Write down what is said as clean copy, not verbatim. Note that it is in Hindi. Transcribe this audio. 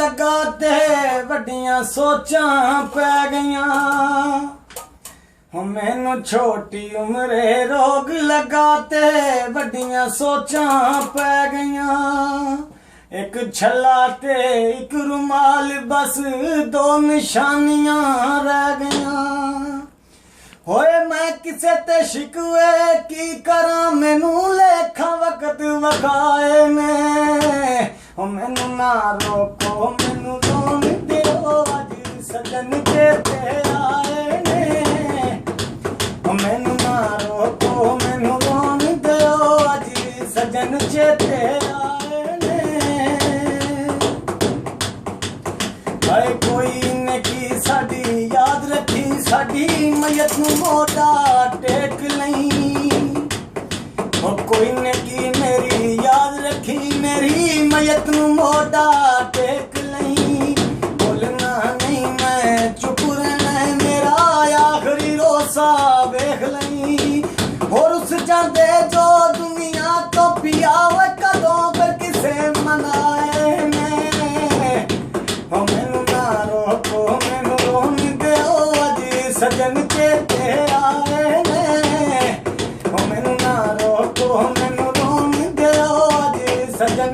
लगा ते वड्डियां सोचां पै गईयां। मैनू छोटी उम्रे रोग लगा ते वड्डियां सोचां पै गईयां। एक छला ते एक रुमाल बस दो निशानियां रह गईयां। होए मैं किसे ते शिकवे की करा मैनू लेखा वक्त वखाए ने। मैनू ना रोको मैनू रोन दियो अज सजन चेते आए ने। मैनू ना रोको मैनू रोन दियो अज सजन चेते आए ने। हाय कोई ने की साडी याद रखी साडी मैयत नू मोटा टेक लई। कोई ने की मेरी याद रखी मेरी मैयत नू मोटा टेक लई। बोलना नहीं मैं चुप रहना मेरा आखिरी रोसा वेख लई। और उस जांदे जो दुनिया तो पिया वे कदों पर किसे मनाए ने। मैनू ना रोको मैनू रोन दियो अज सजन चेते आए ने। मैनू ना रोको मैनू रोन दियो अज सजन